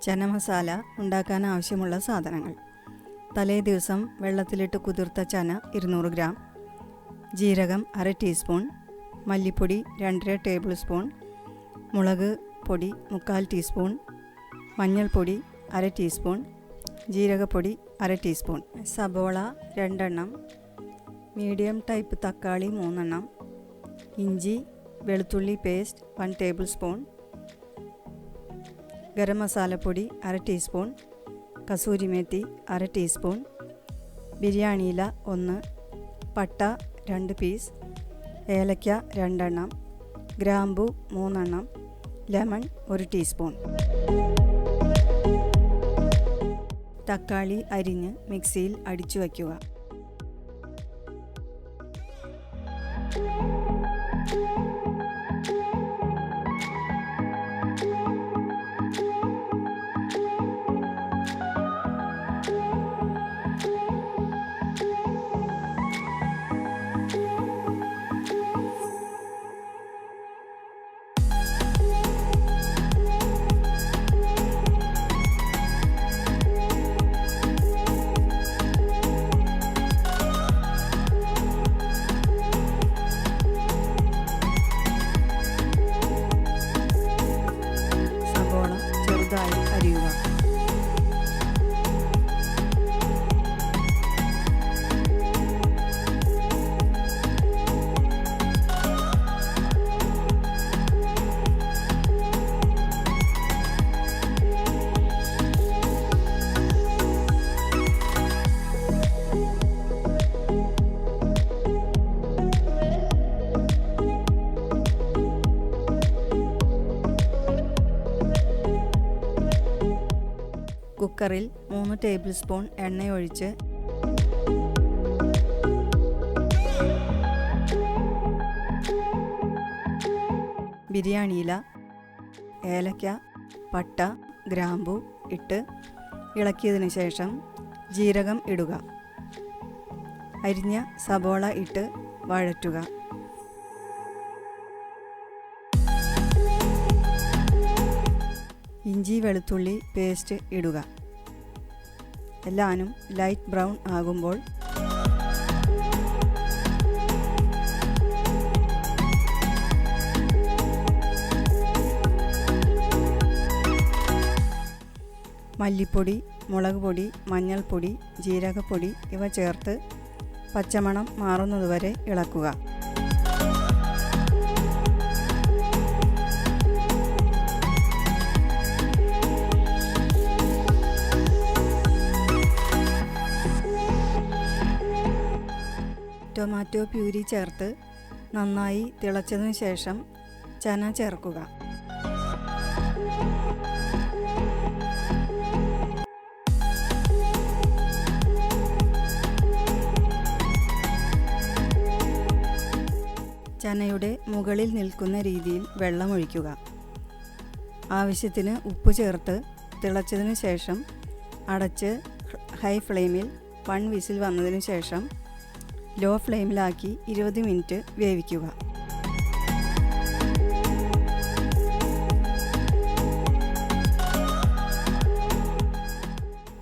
ചന മസാല ഉണ്ടാക്കാൻ ആവശ്യമുള്ള സാധനങ്ങൾ: തലേ ദിവസം വെള്ളത്തിലിട്ട് കുതിർത്ത ചന 200 ഗ്രാം, ജീരകം 1/2 ടീസ്പൂൺ, മല്ലിപ്പൊടി 2.5 ടേബിൾ സ്പൂൺ, മുളക് പൊടി 3/4 ടീസ്പൂൺ, മഞ്ഞൾപ്പൊടി 1/2 ടീസ്പൂൺ, ജീരകപ്പൊടി 1/2 ടീസ്പൂൺ, സബോള 2 എണ്ണം, മീഡിയം ടൈപ്പ് തക്കാളി 3 എണ്ണം, ഇഞ്ചി വെളുത്തുള്ളി പേസ്റ്റ് 1 ടേബിൾ സ്പൂൺ, ഗരം മസാലപ്പൊടി 1/2 ടീസ്പൂൺ, കസൂരി മേത്തി 1/2 ടീസ്പൂൺ, ബിരിയാണി ഇല 1, പട്ട 2 പീസ്, ഏലക്ക 2 എണ്ണം, ഗ്രാമ്പു 3 എണ്ണം, ലെമൺ 1 ടീസ്പൂൺ. തക്കാളി അരിഞ്ഞ് മിക്സിയിൽ അടിച്ചു വയ്ക്കുക. അരിയുക. കുക്കറിൽ 3 ടേബിൾ സ്പൂൺ എണ്ണയൊഴിച്ച് ബിരിയാണി ഇല, ഏലക്ക, പട്ട, ഗ്രാമ്പു ഇട്ട് ഇളക്കിയതിന് ശേഷം ജീരകം ഇടുക. അരിഞ്ഞ സബോള ഇട്ട് വഴറ്റുക. ഇഞ്ചി വെളുത്തുള്ളി പേസ്റ്റ് ഇടുക. എല്ലാനും ലൈറ്റ് ബ്രൗൺ ആകുമ്പോൾ മല്ലിപ്പൊടി, മുളക് പൊടി, മഞ്ഞൾപ്പൊടി, ജീരകപ്പൊടി ഇവ ചേർത്ത് പച്ചമണം മാറുന്നതുവരെ ഇളക്കുക. ടൊമാറ്റോ പ്യൂരി ചേർത്ത് നന്നായി തിളച്ചതിനു ശേഷം ചന ചേർക്കുക. ചനയുടെ മുകളിൽ നിൽക്കുന്ന രീതിയിൽ വെള്ളമൊഴിക്കുക. ആവശ്യത്തിന് ഉപ്പ് ചേർത്ത് തിളച്ചതിനു ശേഷം അടച്ച് ഹൈ ഫ്ലെയിമിൽ 1 വിസിൽ വന്നതിനു ശേഷം ലോ ഫ്ലെയിമിലാക്കി 20 മിനിറ്റ് വേവിക്കുക.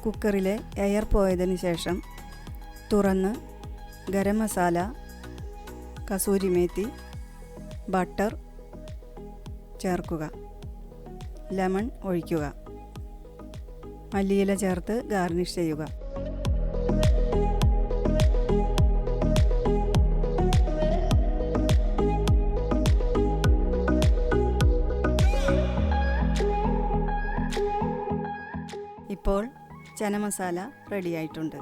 കുക്കറിലെ എയർ പോയതിന് ശേഷം തുറന്ന് ഗരം മസാല, കസൂരി മേത്തി, ബട്ടർ ചേർക്കുക. ലെമൺ ഒഴിക്കുക. മല്ലിയില ചേർത്ത് ഗാർണിഷ് ചെയ്യുക. ഇപ്പോൾ ചന മസാല റെഡിയായിട്ടുണ്ട്.